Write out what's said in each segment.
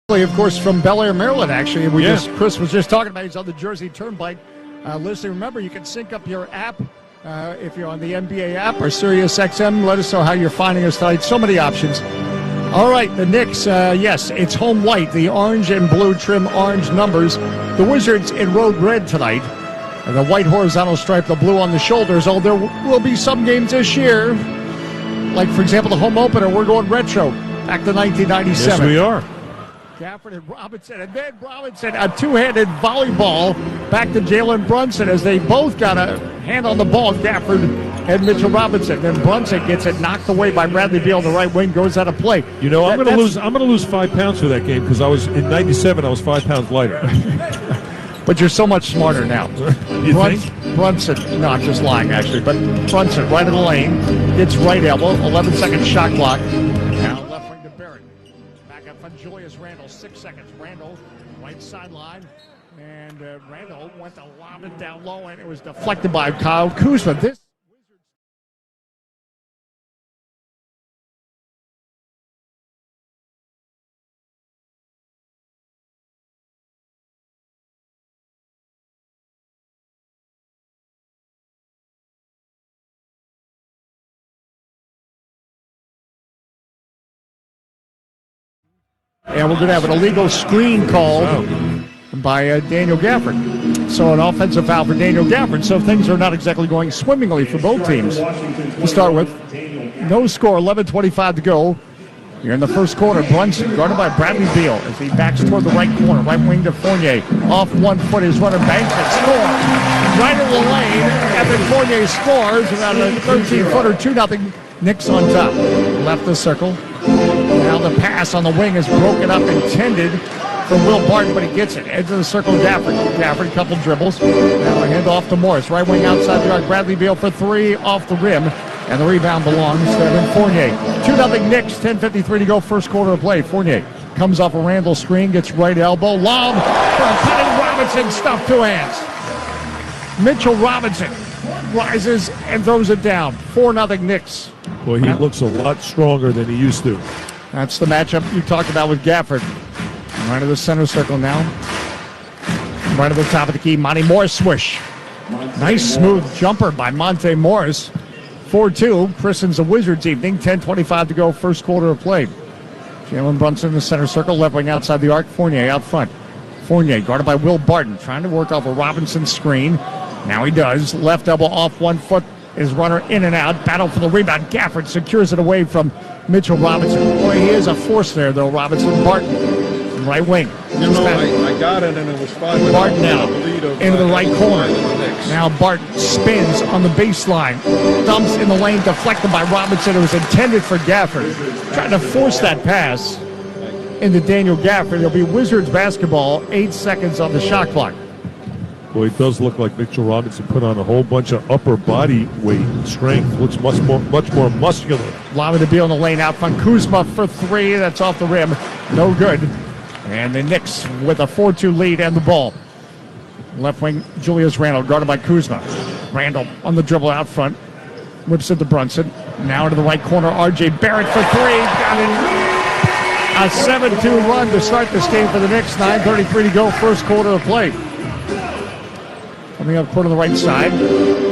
Of course, from Bel Air, Maryland, actually. Chris was just talking about he's on the Jersey Turnpike. Listen, remember, you can sync up your app if you're on the NBA app or Sirius XM. Let us know how you're finding us tonight. So many options. All right, the Knicks, yes, it's home white, the orange and blue trim orange numbers. The Wizards in road red tonight. And the white horizontal stripe, the blue on the shoulders. Oh, there will be some games this year. Like, for example, the home opener, we're going retro, back to 1997. Yes, we are. Gafford and Robinson, and then Robinson, a two-handed volleyball back to Jalen Brunson as they both got a hand on the ball, Gafford and Mitchell Robinson. Then Brunson gets it knocked away by Bradley Beal on the right wing, goes out of play. You know, I'm going to lose 5 pounds for that game because I was in '97. I was 5 pounds lighter. But you're so much smarter now. You think? Brunson, no, I'm just lying actually, but Brunson right in the lane, gets right elbow, 11-second shot clock. Now left wing to Barrett. Back up from Julius Randle, 6 seconds. Randle, right sideline, and Randle went to lob it down low, and it was deflected by Kyle Kuzma. And we're going to have an illegal screen call by Daniel Gafford. So an offensive foul for Daniel Gafford. So things are not exactly going swimmingly for both teams. To start with, no score, 11:25 to go. Here in the first quarter, Brunson guarded by Bradley Beal as he backs toward the right corner, right wing to Fournier. Off 1 foot, his runner banks and scores. Right in the lane, Evan Fournier scores around a 13-footer, 2-0. Knicks on top. Left the circle. Now the pass on the wing is broken up, intended for Will Barton, but he gets it. Edge of the circle, Gafford, couple dribbles. Now a hand off to Morris. Right wing outside the arc. Bradley Beal for 3 off the rim. And the rebound belongs to Evan Fournier. 2-0 Knicks, 10:53 to go, first quarter of play. Fournier comes off a Randle screen, gets right elbow. Lob for cutting Robinson, stuffed 2 hands. Mitchell Robinson rises and throws it down. 4-0 Knicks. Boy, he looks a lot stronger than he used to. That's the matchup you talked about with Gafford. Right to the center circle now. Right at the top of the key, Monty Morris swish. Nice smooth jumper by Monte Morris. 4-2, christens the Wizards evening. 10:25 to go, first quarter of play. Jalen Brunson in the center circle, left wing outside the arc. Fournier out front. Fournier guarded by Will Barton, trying to work off a Robinson screen. Now he does. Left elbow off 1 foot. His runner in and out. Battle for the rebound. Gafford secures it away from Mitchell Robinson. Boy, he is a force there, though, Robinson. Barton, right wing. You know, I got it, and it was 5. Barton now into the right corner. Now Barton spins on the baseline. Dumps in the lane, deflected by Robinson. It was intended for Gafford. Trying to force that pass into Daniel Gafford. It'll be Wizards basketball. 8 seconds on the shot clock. Boy, it does look like Mitchell Robinson put on a whole bunch of upper body weight strength. Looks much more muscular. Lobbing to Beal in the lane out front. Kuzma for 3. That's off the rim. No good. And the Knicks with a 4-2 lead and the ball. Left wing, Julius Randle, guarded by Kuzma. Randle on the dribble out front. Whips it to Brunson. Now to the right corner, R.J. Barrett for 3. Got it. A 7-2 run to start this game for the Knicks. 9:33 to go, first quarter of play. Coming up court on the right side,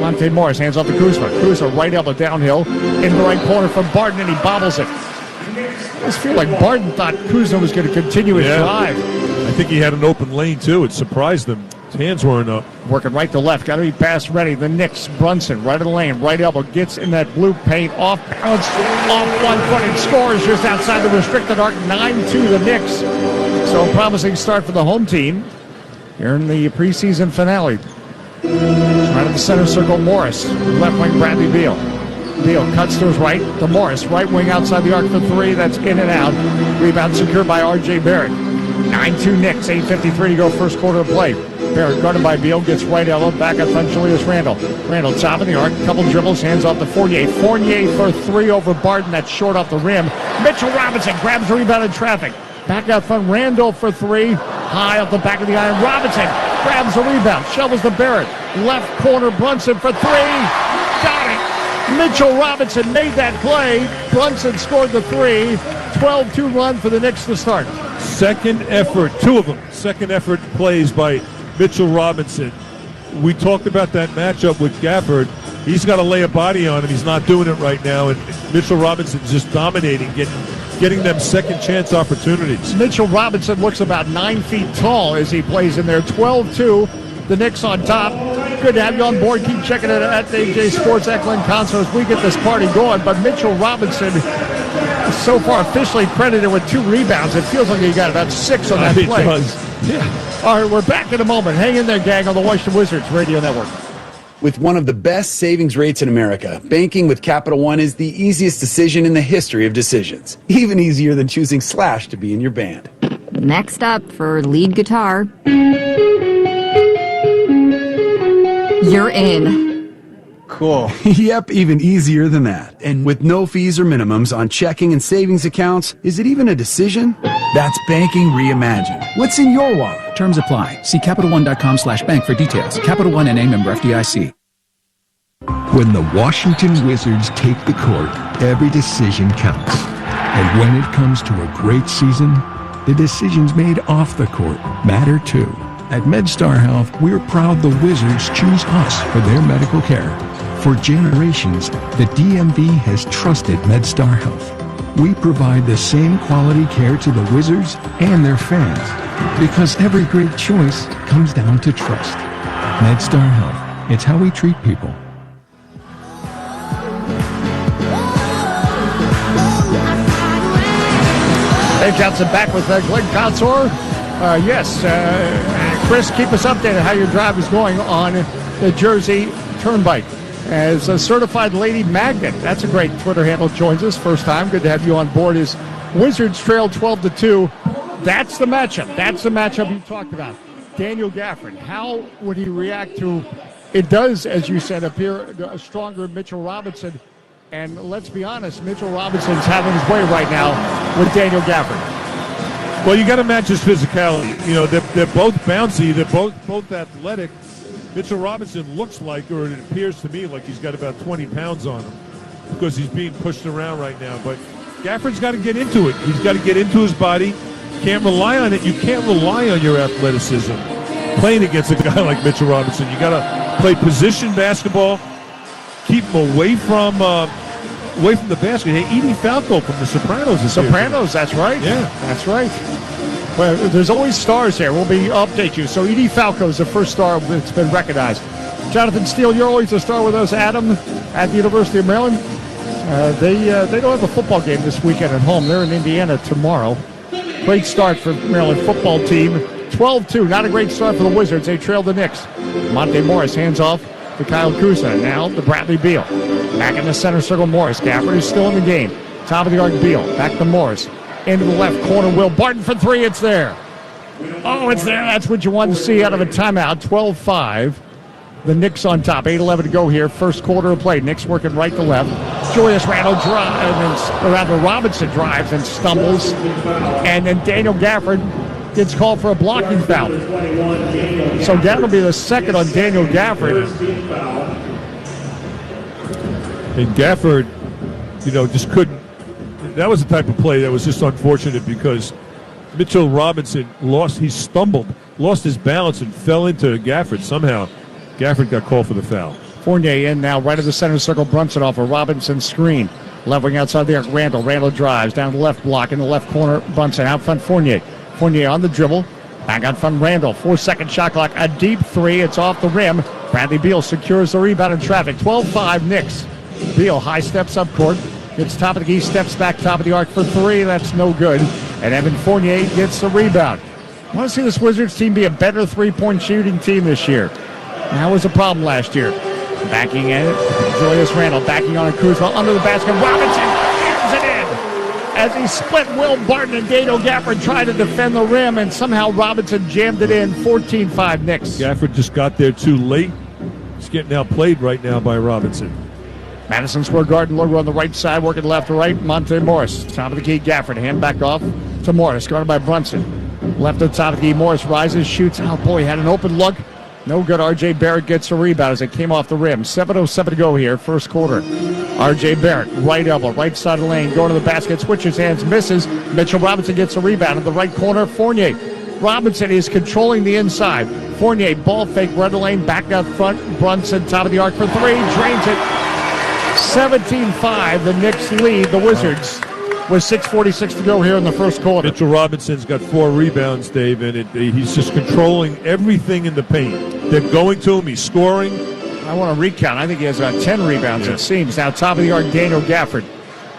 Monte Morris hands off to Kuzma. Kuzma right elbow downhill into the right corner from Barton, and he bobbles it. I just feel like Barton thought Kuzma was going to continue his drive. I think he had an open lane, too. It surprised him. His hands weren't up. Working right to left. Got to be pass ready. The Knicks, Brunson, right of the lane. Right elbow gets in that blue paint. Off balance. Off 1 foot and scores just outside the restricted arc. 9-2 the Knicks. So a promising start for the home team here in the preseason finale. Right in the center circle, Morris. Left wing, Bradley Beal. Beal cuts to his right to Morris. Right wing outside the arc for 3. That's in and out. Rebound secured by R.J. Barrett. 9-2 Knicks. 8:53 to go, first quarter of play. Barrett guarded by Beal. Gets right elbow. Back up front, Julius Randle. Randle top of the arc. Couple dribbles. Hands off to Fournier. Fournier for 3 over Barton. That's short off the rim. Mitchell Robinson grabs the rebound in traffic. Back out front, Randle for 3. High off the back of the iron. Robinson grabs the rebound. Shovels to Barrett. Left corner, Brunson for 3. Got it. Mitchell Robinson made that play. Brunson scored the 3. 12-2 run for the Knicks to start. Second effort, two of them. Second effort plays by Mitchell Robinson. We talked about that matchup with Gafford. He's got to lay a body on him. He's not doing it right now. And Mitchell Robinson's just dominating, getting them second chance opportunities. Mitchell Robinson looks about 9 feet tall as he plays in there. 12-2. The Knicks on top. Good to have you on board. Keep checking it at AJ Sports Eklund Console as we get this party going. But Mitchell Robinson is so far officially credited with 2 rebounds. It feels like he got about 6 on that He play. does. Yeah. All right, we're back in a moment. Hang in there, gang, on the Washington Wizards Radio Network. With one of the best savings rates in America, banking with Capital One is the easiest decision in the history of decisions. Even easier than choosing Slash to be in your band. Next up for lead guitar. You're in. Cool. Yep, even easier than that. And with no fees or minimums on checking and savings accounts, is it even a decision? That's banking reimagined. What's in your wallet? Terms apply. See CapitalOne.com/bank for details. Capital One N.A. member FDIC. When the Washington Wizards take the court, every decision counts. And when it comes to a great season, the decisions made off the court matter too. At MedStar Health, we're proud the Wizards choose us for their medical care. For generations, the DMV has trusted MedStar Health. We provide the same quality care to the Wizards and their fans because every great choice comes down to trust. MedStar Health. It's how we treat people. Dave Johnson back with Glenn Consor. Yes, Chris, keep us updated how your drive is going on the Jersey Turnpike. As a certified lady magnet, that's a great Twitter handle, joins us. First time, good to have you on board. Is Wizards trail 12-2. That's the matchup. That's the matchup you talked about. Daniel Gafford, how would he react to, it does, as you said, appear a stronger Mitchell Robinson. And let's be honest, Mitchell Robinson's having his way right now with Daniel Gafford. Well, you got to match his physicality. You know, they're both bouncy. They're both athletic. Mitchell Robinson looks like, or it appears to me like he's got about 20 pounds on him because he's being pushed around right now. But Gafford's got to get into it. He's got to get into his body. Can't rely on it. You can't rely on your athleticism playing against a guy like Mitchell Robinson. You got to play position basketball, keep him away from the basket. Hey, Edie Falco from The Sopranos is here. Sopranos, that's right. Yeah. That's right. Well, there's always stars here. We'll update you. So Edie Falco is the first star that's been recognized. Jonathan Steele, you're always a star with us. Adam at the University of Maryland. They don't have a football game this weekend at home. They're in Indiana tomorrow. Great start for Maryland football team. 12-2. Not a great start for the Wizards. They trailed the Knicks. Monte Morris hands off to Kyle Kuzma. Now to Bradley Beal. Back in the center circle, Morris. Gafford is still in the game. Top of the arc, Beal. Back to Morris. Into the left corner, Will Barton for 3. It's there. Oh, it's there. That's what you want to see out of a timeout. 12-5. The Knicks on top. 8:11 to go here. First quarter of play. Knicks working right to left. Julius Randle Robinson drives and stumbles. And then Daniel Gafford gets called for a blocking foul. So that'll be the second on Daniel Gafford. And Gafford, just couldn't. That was the type of play that was just unfortunate because Mitchell Robinson lost his balance and fell into Gafford. Somehow, Gafford got called for the foul. Fournier in now, right of the center circle. Brunson off a Robinson screen. Leveling outside the arc, Randle. Randle drives down the left block in the left corner. Brunson out front, Fournier. Fournier on the dribble. Back out front, Randle. 4-second shot clock. A deep 3. It's off the rim. Bradley Beal secures the rebound in traffic. 12-5 Knicks. Beal high steps up court. Gets top of the key, steps back top of the arc for 3. That's no good. And Evan Fournier gets the rebound. I want to see this Wizards team be a better three-point shooting team this year. That was a problem last year. Backing in, Julius Randle backing on Kuzma under the basket. Robinson jams it in as he split Will Barton and Daniel Gafford tried to defend the rim, and somehow Robinson jammed it in. 14-5 Knicks. Gafford just got there too late. He's getting outplayed right now by Robinson. Madison Square Garden logo on the right side, working left to right. Monte Morris, top of the key, Gafford, hand back off to Morris, guarded by Brunson. Left at the top of the key, Morris rises, shoots. Oh boy, had an open look. No good. R.J. Barrett gets a rebound as it came off the rim. 7:07 to go here, first quarter. R.J. Barrett, right elbow, right side of the lane, going to the basket, switches hands, misses. Mitchell Robinson gets a rebound in the right corner. Fournier. Robinson is controlling the inside. Fournier, ball fake, right of the lane, back out front. Brunson, top of the arc for three, drains it. 17-5, the Knicks lead the Wizards with 6:46 to go here in the first quarter. Mitchell Robinson's got 4 rebounds, Dave, and he's just controlling everything in the paint. They're going to him. He's scoring. I want to recount. I think he has 10 rebounds, it seems. Now, top of the arc, Daniel Gafford.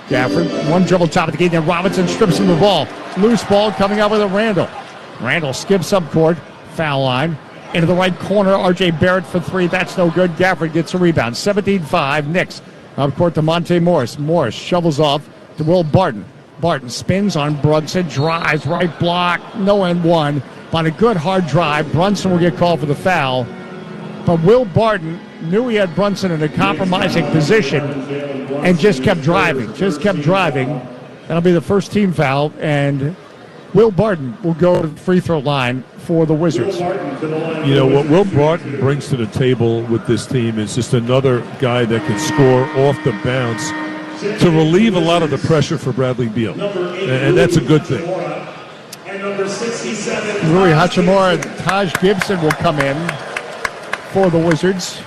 Gafford, one dribble top of the key, then Robinson strips him the ball. Loose ball coming out with a Randall. Randall skips up court, foul line. Into the right corner, R.J. Barrett for 3. That's no good. Gafford gets a rebound. 17-5, Knicks. Up court to Monte Morris. Morris shovels off to Will Barton. Barton spins on Brunson, drives, right block, no and one. On a good hard drive, Brunson will get called for the foul. But Will Barton knew he had Brunson in a compromising position and just kept driving. That'll be the first team foul, and Will Barton will go to the free throw line for the Wizards. You know, what Will Barton brings to the table with this team is just another guy that can score off the bounce to relieve a lot of the pressure for Bradley Beal. And that's a good thing. Rui Hachimura and Taj Gibson will come in for the Wizards.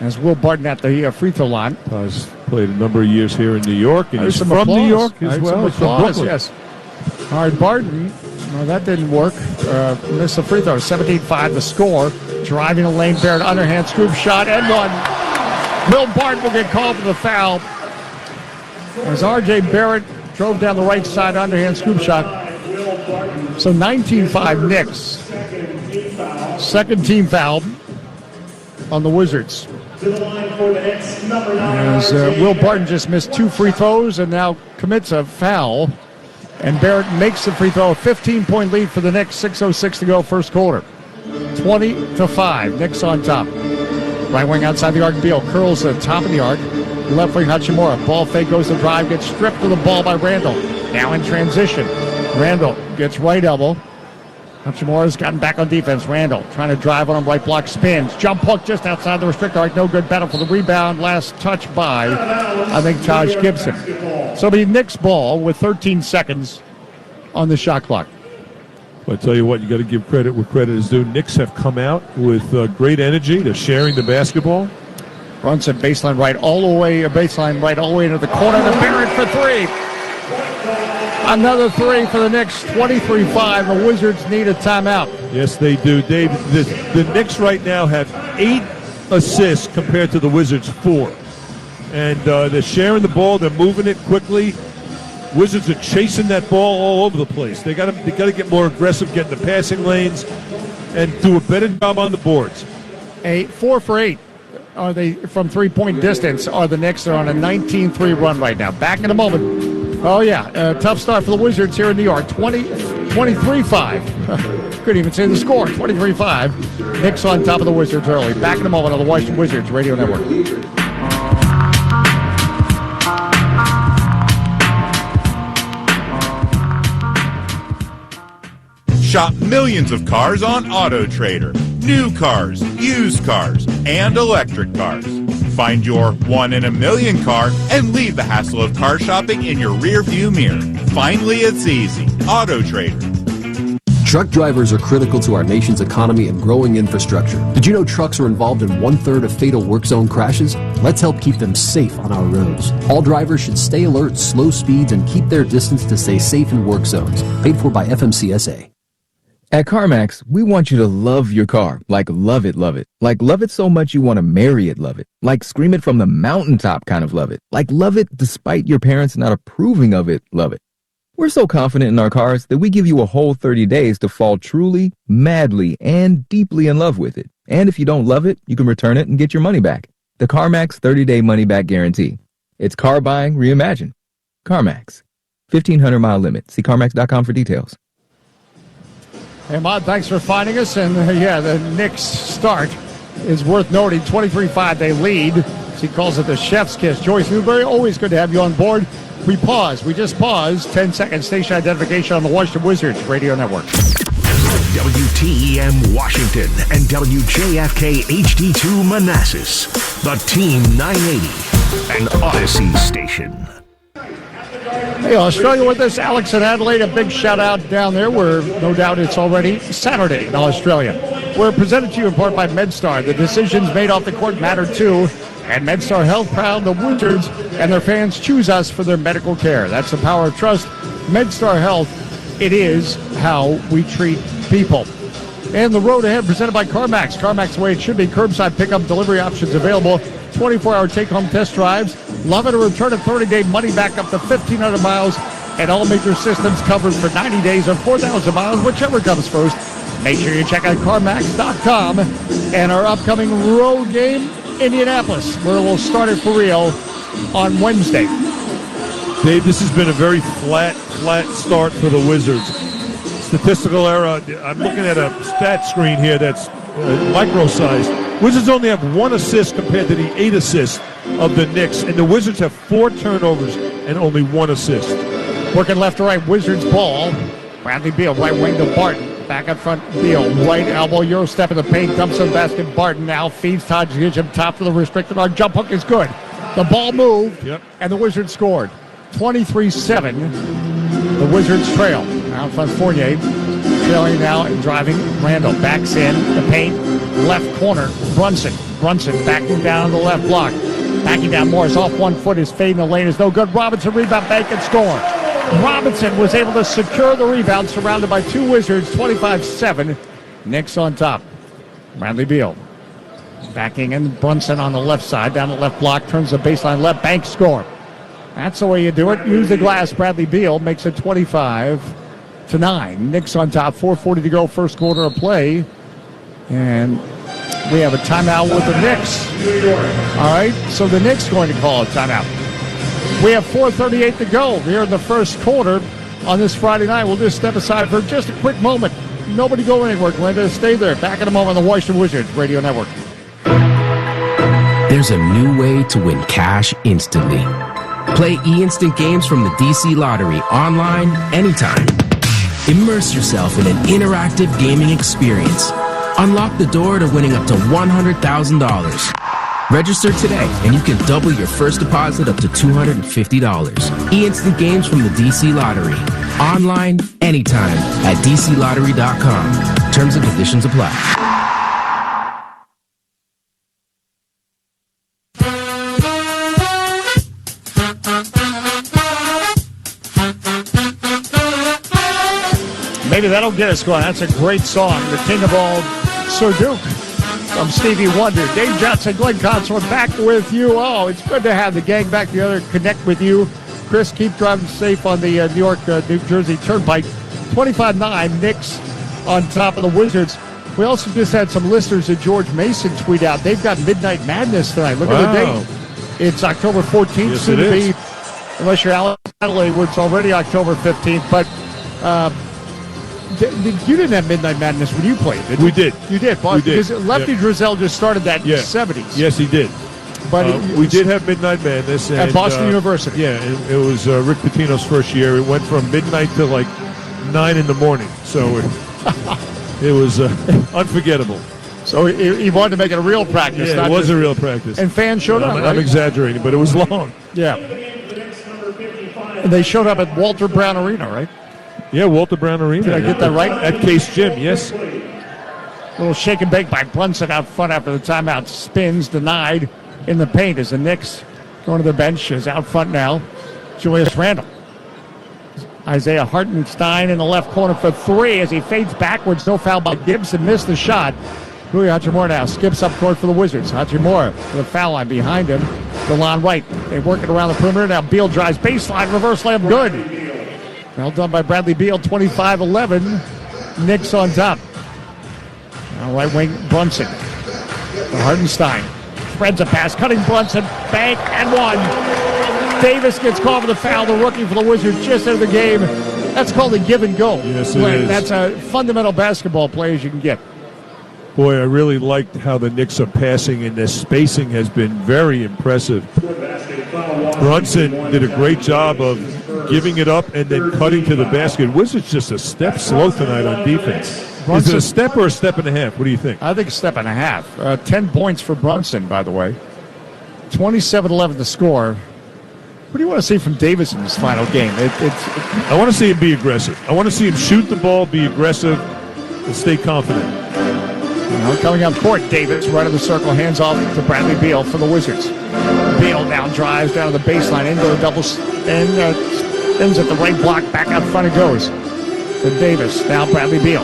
As Will Barton at the free throw line. Taj played a number of years here in New York, and he's some from applause. New York as well. Some He's from applause, Brooklyn. yes. All right, Barton. No, that didn't work. Missed the free throw. 17-5 the score. Driving the lane, Barrett underhand scoop shot and one. Will Barton will get called for the foul as R.J. Barrett drove down the right side underhand scoop shot. So 19-5 Knicks. Second team foul on the Wizards. As Will Barton just missed 2 free throws and now commits a foul. And Barrett makes the free throw. A 15-point lead for the Knicks. 6:06 to go first quarter. 20-5. Knicks on top. Right wing outside the arc. Beal curls the top of the arc. Left wing Hachimura. Ball fake goes to drive. Gets stripped of the ball by Randall. Now in transition. Randall gets right elbow. Hachimura's gotten back on defense. Randall trying to drive on him. Right block spins. Jump hook just outside the restrictor arc. No good. Battle for the rebound. Last touch by, I think, Taj Gibson. So the Knicks ball with 13 seconds on the shot clock. Well, I tell you what, you got to give credit where credit is due. Knicks have come out with great energy. They're sharing the basketball. Brunson baseline right all the way into the corner. To Barrett for 3. Another 3 for the Knicks. 23-5. The Wizards need a timeout. Yes, they do, Dave. The Knicks right now have 8 assists compared to the Wizards' 4. And they're sharing the ball. They're moving it quickly. Wizards are chasing that ball all over the place. They got to get more aggressive, get in the passing lanes, and do a better job on the boards. 4 for 8 are they from 3-point distance. Are the Knicks? They're on a 19-3 run right now. Back in a moment. Oh yeah, tough start for the Wizards here in New York. 23-5. Couldn't even say the score. 23-5. Knicks on top of the Wizards early. Back in a moment on the Washington Wizards Radio Network. Shop millions of cars on AutoTrader. New cars, used cars, and electric cars. Find your 1 in a million car and leave the hassle of car shopping in your rearview mirror. Finally, it's easy. AutoTrader. Truck drivers are critical to our nation's economy and growing infrastructure. Did you know trucks are involved in 1/3 of fatal work zone crashes? Let's help keep them safe on our roads. All drivers should stay alert, slow speeds, and keep their distance to stay safe in work zones. Paid for by FMCSA. At CarMax, we want you to love your car, like love it, love it. Like love it so much you want to marry it, love it. Like scream it from the mountaintop kind of love it. Like love it despite your parents not approving of it, love it. We're so confident in our cars that we give you a whole 30 days to fall truly, madly, and deeply in love with it. And if you don't love it, you can return it and get your money back. The CarMax 30-day money-back guarantee. It's car buying reimagined. CarMax. 1,500-mile limit. See CarMax.com for details. Hey, Maude, thanks for finding us. And, the Knicks start is worth noting. 23-5, they lead. She calls it the chef's kiss. Joyce Newberry, always good to have you on board. We pause. We just paused. 10 seconds. Station identification on the Washington Wizards Radio Network. WTEM Washington and WJFK HD2 Manassas, the Team 980, an Odyssey station. Hey, Australia with us. Alex in Adelaide, a big shout out down there where no doubt it's already Saturday in Australia. We're presented to you in part by MedStar. The decisions made off the court matter too. And MedStar Health proud the Wizards and their fans choose us for their medical care. That's the power of trust. MedStar Health, it is how we treat people. And the road ahead presented by CarMax. CarMax the way it should be. Curbside pickup delivery options available. 24-hour take-home test drives. Love it or return a 30-day money back up to 1,500 miles. And all major systems covered for 90 days or 4,000 miles, whichever comes first. Make sure you check out CarMax.com. And our upcoming road game, Indianapolis, where we'll start it for real on Wednesday. Dave, this has been a very flat start for the Wizards. Statistical error. I'm looking at a stat screen here that's micro-sized. Wizards only have 1 assist compared to the 8 assists of the Knicks, and the Wizards have 4 turnovers and only 1 assist. Working left to right, Wizards ball. Bradley Beal, right wing to Barton. Back up front, Beal, right elbow, Euro step in the paint, dumps in the basket. Barton now feeds Todd Gidgem, top of the restricted arc. Jump hook is good. The ball moved, and the Wizards scored. 23-7. The Wizards trail. Now in front, Fournier. Trailing now and driving. Randall backs in the paint. Left corner, Brunson. Brunson backing down the left block. Backing down Morris off 1 foot. His fade in the lane is no good. Robinson rebound, bank and score. Robinson was able to secure the rebound, surrounded by 2 Wizards, 25-7. Knicks on top. Bradley Beal backing in. Brunson on the left side, down the left block, turns the baseline left, bank score. That's the way you do it. Use the glass. Bradley Beal makes it 25-9. Knicks on top, 4:40 to go, first quarter of play. And we have a timeout with the Knicks. All right, so the Knicks going to call a timeout. We have 4:38 to go here in the first quarter on this Friday night. We'll just step aside for just a quick moment. Nobody go anywhere, Glenda. Stay there. Back in a moment on the Washington Wizards Radio Network. There's a new way to win cash instantly. Play e-instant games from the DC Lottery online anytime. Immerse yourself in an interactive gaming experience. Unlock the door to winning up to $100,000. Register today and you can double your first deposit up to $250. E-instant games from the DC Lottery. Online, anytime at DCLottery.com. Terms and conditions apply. Maybe that'll get us going. That's a great song. The King of All, Sir Duke, from Stevie Wonder. Dave Johnson, Glenn Consort, back with you. Oh, it's good to have the gang back together, connect with you. Chris, keep driving safe on the New York, New Jersey Turnpike. 25-9, Knicks on top of the Wizards. We also just had some listeners at George Mason tweet out. They've got Midnight Madness tonight. Look at the date. It's October 14th, yes, soon to be. Unless you're Alex Adelaide, where it's already October 15th. But you didn't have Midnight Madness when you played, did you? We did. You did, We did. Because Lefty Drizel just started that in the 70s. Yes, he did. But we did have Midnight Madness. At Boston University. Yeah, it was Rick Pitino's first year. It went from midnight to like 9 in the morning. So it was unforgettable. So he wanted to make it a real practice. Yeah, it was a real practice. And fans showed up, right? I'm exaggerating, but it was long. Yeah. And they showed up at Walter Brown Arena, right? Yeah, Walter Brown Arena. Did I get that right? At Case Gym, yes. Little shake and bake by Brunson out front after the timeout. Spins, denied in the paint as the Knicks going to the bench is out front now. Julius Randle. Isaiah Hartenstein in the left corner for 3 as he fades backwards. No foul by Gibson. Missed the shot. Rui Hachimura now skips up court for the Wizards. Hachimura with a foul line behind him. DeLon Wright. They work it around the perimeter. Now Beal drives baseline. Reverse layup. Good. Well done by Bradley Beal. 25-11. Knicks on top. Now right wing Brunson. For Hartenstein. Spreads a pass. Cutting Brunson. Bank and one. Davis gets called for the foul. The rookie for the Wizards just out of the game. That's called a give and go. Yes, it is. That's a fundamental basketball play as you can get. Boy, I really liked how the Knicks are passing, and their spacing has been very impressive. Brunson did a great job of giving it up and then cutting to the basket. Wizards just a step slow tonight on defense. Is it a step or a step and a half? What do you think? I think a step and a half. 10 points for Brunson, by the way. 27-11 the score. What do you want to see from Davis in this final game? I want to see him be aggressive. I want to see him shoot the ball, be aggressive, and stay confident. Now coming up court, Davis right of the circle, hands off to Bradley Beal for the Wizards. Beal now drives down to the baseline, into the double, and ends at the right block, back out front it goes. To Davis, now Bradley Beal.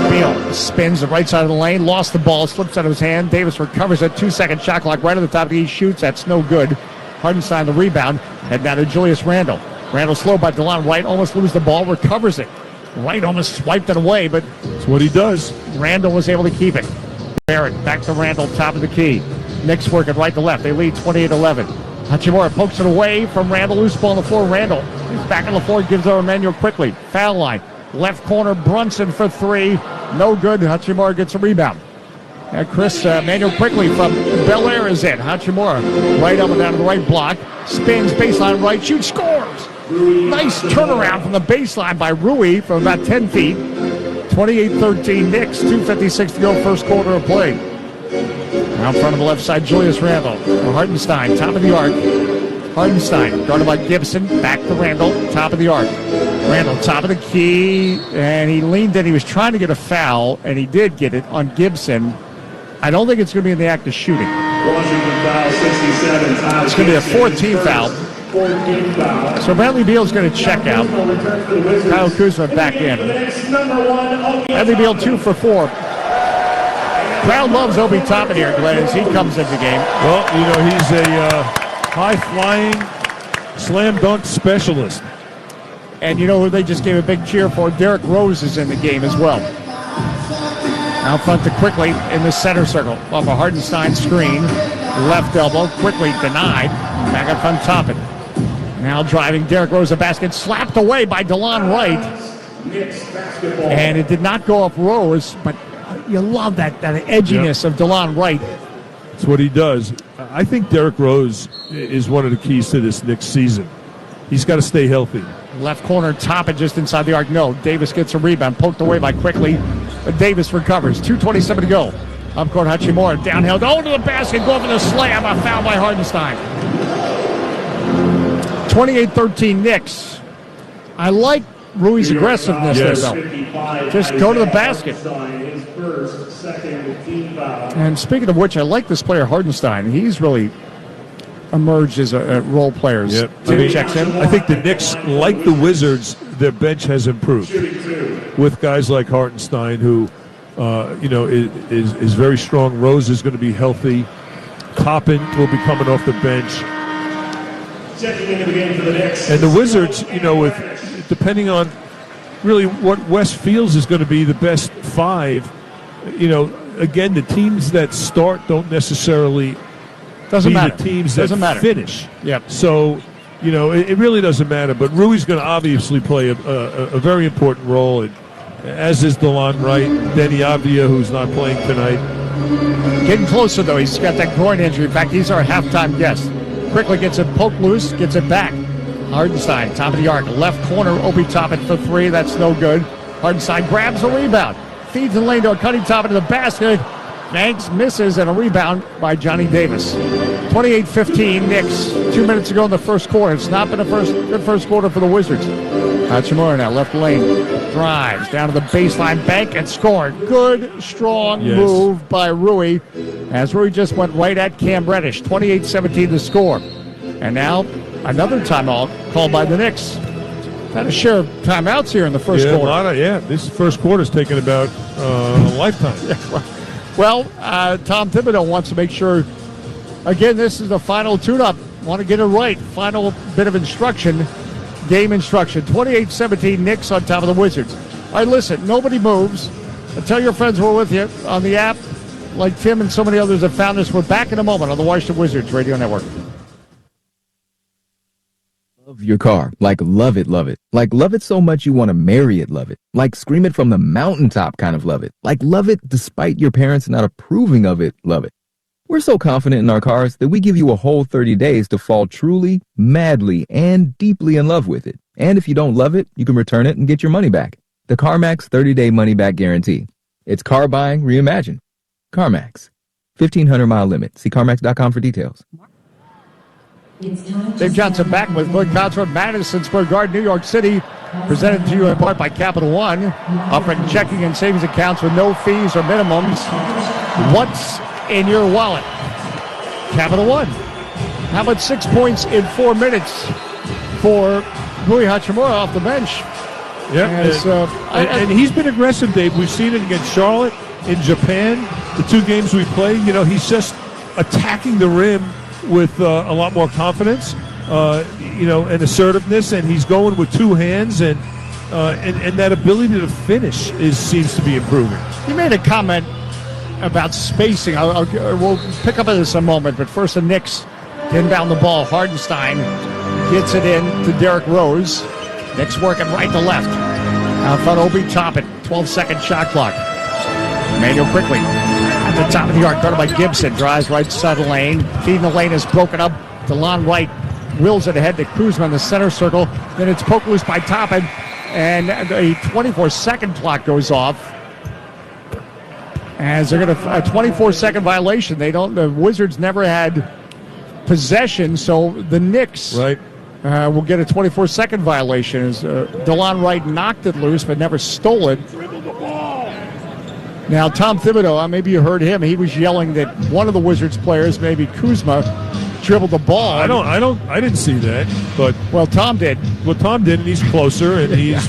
Beal spins the right side of the lane, lost the ball, slips out of his hand. Davis recovers a 2-second shot clock right at the top of the shoots. That's no good. Hartenstein the rebound, and now to Julius Randle. Randle slow by DeLon Wright, almost lose the ball, recovers it. Wright almost swiped it away, but that's what he does. Randle was able to keep it. Barrett back to Randle, top of the key. Knicks working right to left. They lead 28-11. Hachimura pokes it away from Randle. Loose ball on the floor. Randle is back on the floor, gives over Emmanuel quickly. Foul line. Left corner, Brunson for three. No good. Hachimura gets a rebound. Now Chris Emmanuel quickly from Bel Air is in. Hachimura right up and down to the right block. Spins, baseline right, shoots, scores. Nice turnaround from the baseline by Rui from about 10 feet. 28-13 Knicks, 2:56 to go, first quarter of play. Now in front of the left side, Julius Randle. Hartenstein, top of the arc. Hartenstein, guarded by Gibson, back to Randle, top of the arc. Randle, top of the key, and he leaned in. He was trying to get a foul, and he did get it on Gibson. I don't think it's going to be in the act of shooting. It's going to be a 14 foul. So Bradley Beal's going to check out. Kyle Kuzma back in. Bradley Beal 2 for 4. Crowd loves Obi Toppin here, Glenn, as he comes into the game. Well, you know, he's a high-flying slam dunk specialist. And you know who they just gave a big cheer for? Derrick Rose is in the game as well. Out front to Quickly in the center circle. Off a Hartenstein screen. Left elbow, quickly denied. Back up front, Toppin. Now driving Derrick Rose, a basket slapped away by DeLon Wright. And it did not go off Rose, but you love that edginess of DeLon Wright. That's what he does. I think Derrick Rose is one of the keys to this next season. He's got to stay healthy. Left corner, Toppin just inside the arc. No, Davis gets a rebound, poked away by Quickly. But Davis recovers. 2:27 to go. Up court, Hachimura, downhill, to the basket, go for the slam, a foul by Hartenstein. 28-13 Knicks. I like Rui's aggressiveness there, though. Just go to the basket. And speaking of which, I like this player, Hartenstein. He's really emerged as a role player. Yep. Checks in. I think the Knicks, like the Wizards, their bench has improved with guys like Hartenstein, who is very strong. Rose is going to be healthy. Toppin will be coming off the bench. And the Wizards, with depending on really what Wes feels is going to be the best five, again, the teams that start don't necessarily doesn't matter. The teams that finish. Yep. So, it really doesn't matter. But Rui's going to obviously play a very important role, as is DeLon Wright, Denny Avdia, who's not playing tonight. Getting closer, though. He's got that groin injury. In fact, he's our halftime guest. Quickly gets it poked loose, gets it back. Hartenstein, top of the arc. Left corner, Obi Toppin for three. That's no good. Hartenstein grabs a rebound. Feeds the lane to a cutting Toppin to the basket. Banks misses, and a rebound by Johnny Davis. 28-15 Knicks. 2 minutes to go in the first quarter. It's not been a good first quarter for the Wizards. Hachimura now left lane. Drives down to the baseline bank and scored. Good, strong move by Rui. As Rui just went right at Cam Reddish. 28-17 the score. And now another timeout called by the Knicks. Had a share of timeouts here in the first quarter. This first quarter's taken about a lifetime. Well, Tom Thibodeau wants to make sure, again, this is the final tune-up. Want to get it right. Final bit of instruction, game instruction. 28-17 Knicks on top of the Wizards. All right, listen, nobody moves. Tell your friends we're with you on the app, like Tim and so many others have found us. We're back in a moment on the Washington Wizards Radio Network. Love your car. Like love it, love it. Like love it so much you want to marry it, love it. Like scream it from the mountaintop kind of love it. Like love it despite your parents not approving of it, love it. We're so confident in our cars that we give you a whole 30 days to fall truly, madly, and deeply in love with it. And if you don't love it, you can return it and get your money back. The CarMax 30-day money-back guarantee. It's car buying reimagined. CarMax. 1,500-mile limit. See CarMax.com for details. Dave Johnson back with Glenn Cotsworth, Madison Square Garden, New York City. Presented to you in part by Capital One, offering checking and savings accounts with no fees or minimums. What's in your wallet? Capital One. How about 6 points in 4 minutes for Rui Hachimura off the bench? Yeah, and he's been aggressive, Dave. We've seen it against Charlotte, in Japan, the 2 games we played. You know, he's just attacking the rim with a lot more confidence, and assertiveness, and he's going with 2 hands, and that ability to finish seems to be improving. You made a comment about spacing. We'll pick up on this in a moment, but first the Knicks inbound the ball. Hardenstein gets it in to Derrick Rose. Knicks working right to left. Out front, Obi Toppin. 12-second shot clock. Manuel quickly at the top of the arc, guarded by Gibson. Drives right side of the lane. Feeding the lane is broken up. DeLon Wright wills it ahead to Kuzma in the center circle. Then it's poked loose by Toppin, and a 24-second clock goes off. As they're going to a 24-second violation. The Wizards never had possession, so the Knicks will get a 24-second violation. As DeLon Wright knocked it loose but never stole it. Now Tom Thibodeau, maybe you heard him. He was yelling that one of the Wizards players, maybe Kuzma, dribbled the ball. I didn't see that, but Tom did. Well, Tom did, and he's closer, and he's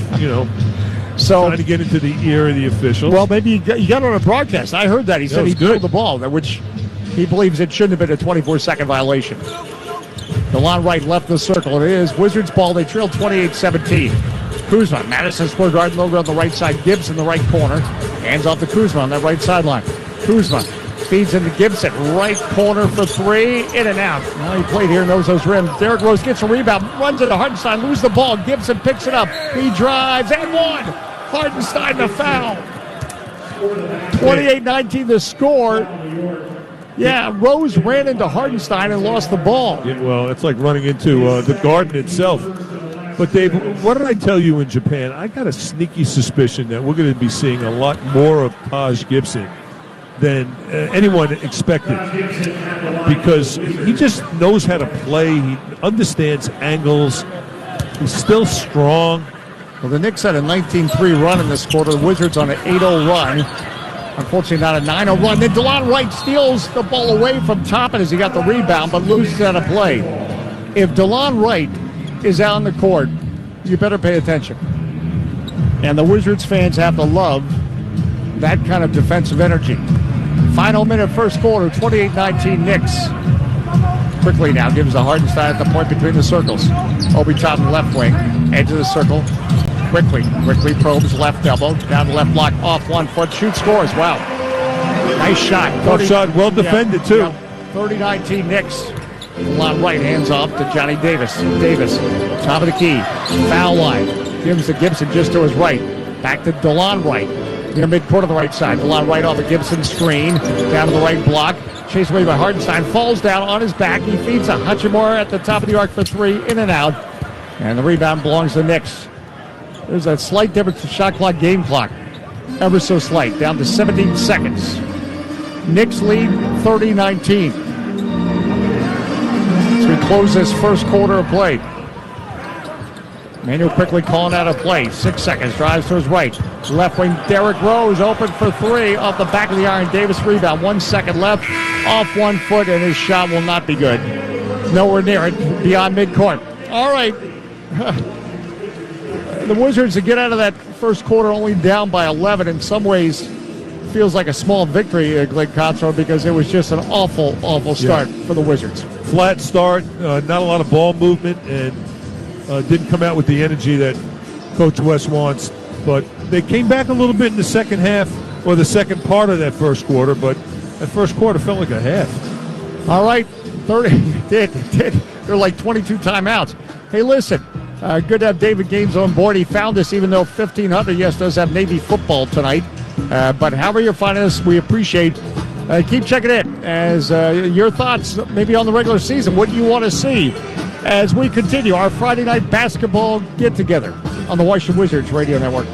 so trying to get into the ear of the officials. Well, maybe you got it on a broadcast. I heard that. He said he dribbled the ball, which he believes it shouldn't have been a 24-second violation. DeLon Wright left the circle. It is Wizards ball. They trail 28-17. Kuzma, Madison Square Garden logo on the right side. Gibson, the right corner. Hands off to Kuzma on that right sideline. Kuzma feeds into Gibson. Right corner for 3. In and out. Well, he played here, knows those rims. Derrick Rose gets a rebound. Runs into Hardenstein. Loses the ball. Gibson picks it up. He drives and one. Hardenstein the foul. 28-19 the score. Yeah, Rose ran into Hardenstein and lost the ball. Yeah, well, it's like running into the garden itself. But, Dave, what did I tell you in Japan? I got a sneaky suspicion that we're going to be seeing a lot more of Taj Gibson than anyone expected, because he just knows how to play. He understands angles. He's still strong. Well, the Knicks had a 19-3 run in this quarter. The Wizards on an 8-0 run. Unfortunately, not a 9-0 run. Then DeLon Wright steals the ball away from Toppin as he got the rebound, but loses out of play. If DeLon Wright is out on the court, you better pay attention. And the Wizards fans have to love that kind of defensive energy. Final minute, first quarter, 28-19 Knicks. Quickly now gives the Hardenstein at the point between the circles. Obi Toppin left wing, edge of the circle. Quickly probes left elbow, down the left block, off 1 foot, shoots, scores. Wow. Nice shot. Tough shot, well defended too. 30-19 Knicks. DeLon Wright hands off to Johnny Davis. Davis, top of the key, foul line. Gives to Gibson just to his right. Back to DeLon Wright. Near midcourt on the right side. DeLon Wright off a Gibson screen. Down to the right block. Chased away by Hardenstein. Falls down on his back. He feeds a Hachimura at the top of the arc for 3. In and out. And the rebound belongs to the Knicks. There's a slight difference to shot clock, game clock. Ever so slight. Down to 17 seconds. Knicks lead 30-19. As we close this first quarter of play. Manuel quickly calling out a play. 6 seconds. Drives to his right. Left wing, Derrick Rose open for 3 off the back of the iron. Davis rebound. 1 second left. Off 1 foot, and his shot will not be good. Nowhere near it. Beyond midcourt. All right. The Wizards, to get out of that first quarter only down by 11, in some ways feels like a small victory, Glenn Cotsworth, because it was just an awful start for the Wizards. Flat start, not a lot of ball movement, and didn't come out with the energy that Coach West wants. But they came back a little bit in the second half, or the second part of that first quarter, but that first quarter felt like a half. All right, 30. There are like 22 timeouts. Hey, listen, good to have David Gaines on board. He found us, even though 1500, yes, does have Navy football tonight. But however you're finding us, we appreciate. Keep checking in as your thoughts maybe on the regular season. What do you want to see as we continue our Friday night basketball get-together on the Washington Wizards Radio Network.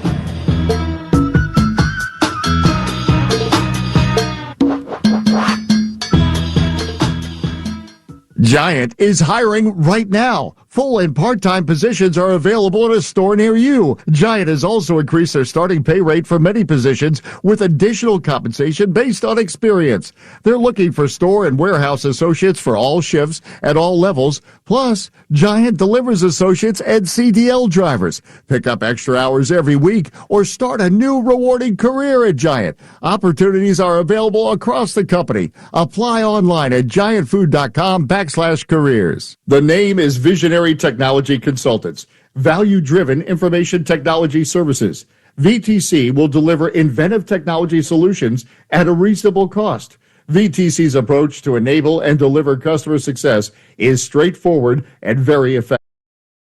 Giant is hiring right now. Full and part-time positions are available at a store near you. Giant has also increased their starting pay rate for many positions with additional compensation based on experience. They're looking for store and warehouse associates for all shifts at all levels. Plus, Giant delivers associates and CDL drivers. Pick up extra hours every week or start a new rewarding career at Giant. Opportunities are available across the company. Apply online at giantfood.com/careers. The name is Visionary Technology Consultants, value-driven information technology services. VTC will deliver inventive technology solutions at a reasonable cost. VTC's approach to enable and deliver customer success is straightforward and very effective.